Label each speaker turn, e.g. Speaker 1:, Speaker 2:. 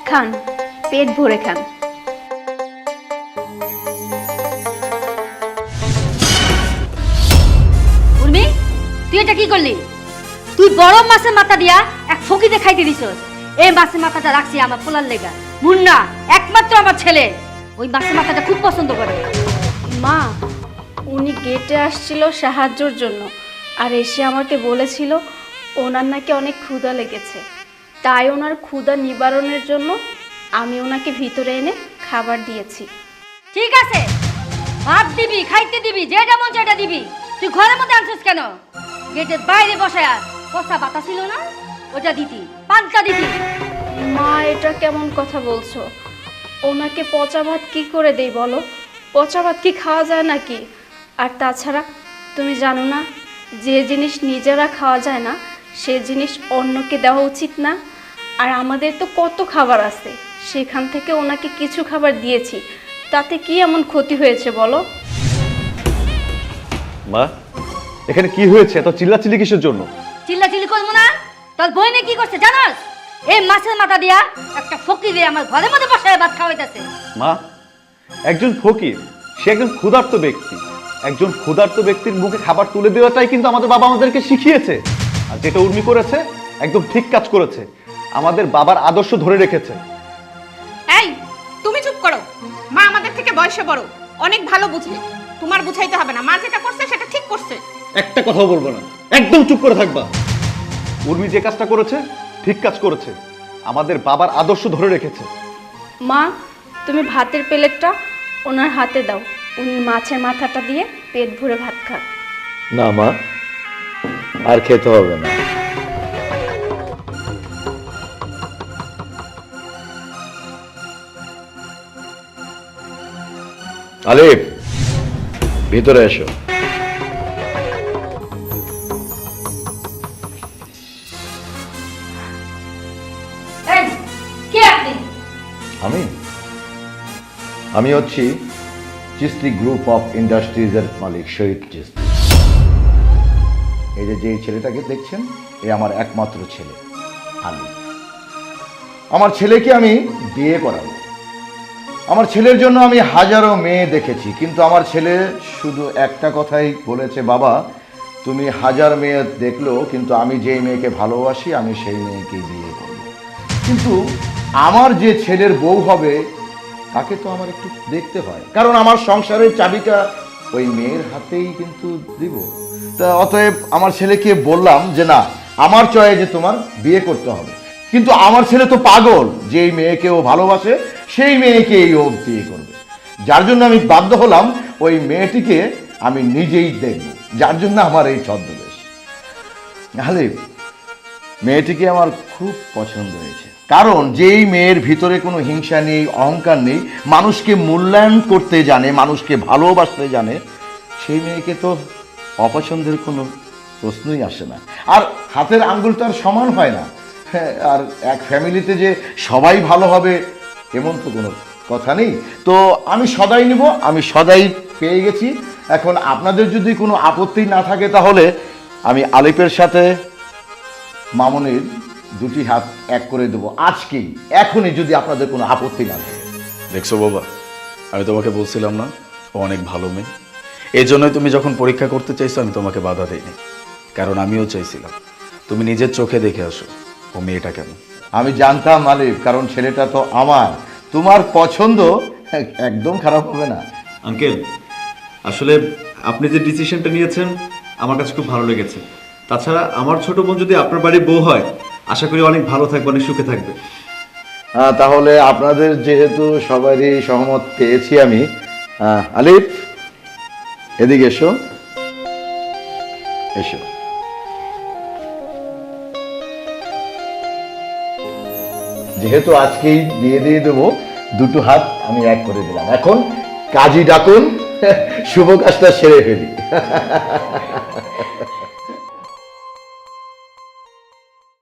Speaker 1: খান, পেট ভরে খান।
Speaker 2: উর্মি, তুই এটা কি করলি? তুই বড় মাছের মাথা দিয়া এক ফকিতে খাইতে দিছস। এই মাছের মাথাটা রাখছি আমার পোলার লেগা। মুন্না একমাত্র আমার ছেলে, ওই মাছের মাথাটা খুব পছন্দ করে।
Speaker 1: মা, উনি গেটে আসছিল সাহায্যের জন্য, আর এসে আমাকে বলেছিল ওনার নাকি অনেক ক্ষুধা লেগেছে, তাই ওনার ক্ষুধা নিবারণের জন্য আমি ওনাকে ভিতরে এনে খাবার দিয়েছি।
Speaker 2: ঠিক আছে, ভাত দিবি, খাইতে দিবি, যেটা মন সেটা দিবি। তুই ঘরের মধ্যে আনছিস কেন? গেটের বাইরে বসে আর কষা পাতা ছিল না, ওটা দিতি, পান্তা দিতি।
Speaker 1: মা, এটা কেমন কথা বলছো? ওনাকে পচা ভাত কি করে দেই বলো? পচা ভাত কি খাওয়া যায় নাকি? আর তাছাড়া তুমি জানো না, যে জিনিস নিজেরা খাওয়া যায় না সে জিনিস অন্যকে দেওয়া উচিত না। আর আমাদের তো কত খাবার আছে, সেখান থেকে ওনাকে কিছু খাবার দিয়েছি, তাতে কি এমন ক্ষতি হয়েছে বলো?
Speaker 3: মা, এখানে কি হয়েছে? এত চিল্লাচিল্লি কিসের জন্য?
Speaker 2: চিল্লাচিল্লি করবো না? তোর বইনে কি করছে জানাস? এই মাছের মাথা দিয়া একটা ফকিরে আমার ঘরের মধ্যে বসে ভাত খাওয়াইতেছে।
Speaker 3: মা, একজন ফকির, সে একজন ক্ষুধার্ত ব্যক্তি। একজন ক্ষুধার্ত ব্যক্তির মুখে খাবার তুলে দেওয়াটাই কিন্তু আমাদের বাবা আমাদেরকে শিখিয়েছে। আর যেটা উর্মি করেছে একদম ঠিক কাজ করেছে, আমাদের বাবার আদর্শ ধরে রেখেছে।
Speaker 4: এই, তুমি চুপ করো। মা আমাদের থেকে বয়সে বড়, অনেক ভালো বুঝে। তোমার বুঝাইতে হবে না, মা যেটা করছে সেটা ঠিক করছে।
Speaker 3: একটা কথাও বলবো না, একদম চুপ করে থাকবা। উর্মি যে কাজটা করেছে ঠিক কাজ করেছে, আমাদের বাবার আদর্শ ধরে রেখেছে।
Speaker 1: মা, তুমি ভাতের প্লেটটা ওনার হাতে দাও, উনি মাছের মাথাটা দিয়ে পেট ভরে ভাত খান।
Speaker 5: না মা, আর খেতে হবে না। আলিফ, ভিতরে এসো।
Speaker 2: এই, কে আপনি?
Speaker 5: আমি হচ্ছি চিস্তি গ্রুপ অফ ইন্ডাস্ট্রিজের মালিক শহীদ চিস্তি। এই যে ছেলেটাকে দেখছেন, এ আমার একমাত্র ছেলে আলিফ। আমার ছেলেকে আমি বিয়ে করাবো। আমার ছেলের জন্য আমি হাজারো মেয়ে দেখেছি, কিন্তু আমার ছেলে শুধু একটা কথাই বলেছে, বাবা তুমি হাজার মেয়ে দেখলেও কিন্তু আমি যেই মেয়েকে ভালোবাসি আমি সেই মেয়েকেই বিয়ে করব। কিন্তু আমার যে ছেলের বউ হবে তাকে তো আমার একটু দেখতে হয়, কারণ আমার সংসারের চাবিটা ওই মেয়ের হাতেই কিন্তু দিব। তা অতএব আমার ছেলেকে বললাম যে না, আমার চয়েসে তোমার বিয়ে করতে হবে। কিন্তু আমার ছেলে তো পাগল, যেই মেয়েকে ও ভালোবাসে সেই মেয়েকেই ও বিয়ে করবে। যার জন্য আমি বাধ্য হলাম ওই মেয়েটিকে আমি নিজেই দেখব, যার জন্য আমার এই ছদ্মবেশ। আলিফ, মেয়েটিকে আমার খুব পছন্দ হয়েছে, কারণ যেই মেয়ের ভিতরে কোনো হিংসা নেই, অহংকার নেই, মানুষকে মূল্যায়ন করতে জানে, মানুষকে ভালোবাসতে জানে, সেই মেয়েকে তো অপছন্দের কোনো প্রশ্নই আসে না। আর হাতের আঙ্গুল তো আর সমান হয় না। হ্যাঁ, আর এক ফ্যামিলিতে যে সবাই ভালো হবে এমন তো কোনো কথা নেই। তো আমি সদাই নিব, আমি সদাই পেয়ে গেছি। এখন আপনাদের যদি কোনো আপত্তি না থাকে তাহলে আমি আলিফের সাথে মামুনের দুটি হাত এক করে দেবো আজকেই, এখনই, যদি আপনাদের কোনো আপত্তি না থাকে।
Speaker 6: দেখছো বাবা, আমি তোমাকে বলছিলাম না ও অনেক ভালো মেয়ে। এই জন্যই তুমি যখন পরীক্ষা করতে চাইছো আমি তোমাকে বাধা দিইনি, কারণ আমিও চাইছিলাম তুমি নিজের চোখে দেখে আসো ও মেয়েটা কেমন।
Speaker 5: আমি জানতাম আলিফ, কারণ ছেলেটা তো আমার। তোমার পছন্দ একদম খারাপ হবে না।
Speaker 3: আঙ্কেল, আসলে আপনি যে ডিসিশনটা নিয়েছেন আমার কাছে খুব ভালো লেগেছে। তাছাড়া আমার ছোট বোন যদি আপনার বাড়ির বউ হয়, আশা করি অনেক ভালো থাকবে, অনেক সুখে থাকবে।
Speaker 5: তাহলে আপনাদের যেহেতু সবারই সহমত পেয়েছি আমি, আলিফ এদিকে এসো, এসো। যেহেতু আজকেই দিয়ে দেবো, দুটো হাত আমি এক করে দিলাম। এখন কাজী ডাকুন, শুভ কাজটা সেরে ফেলি।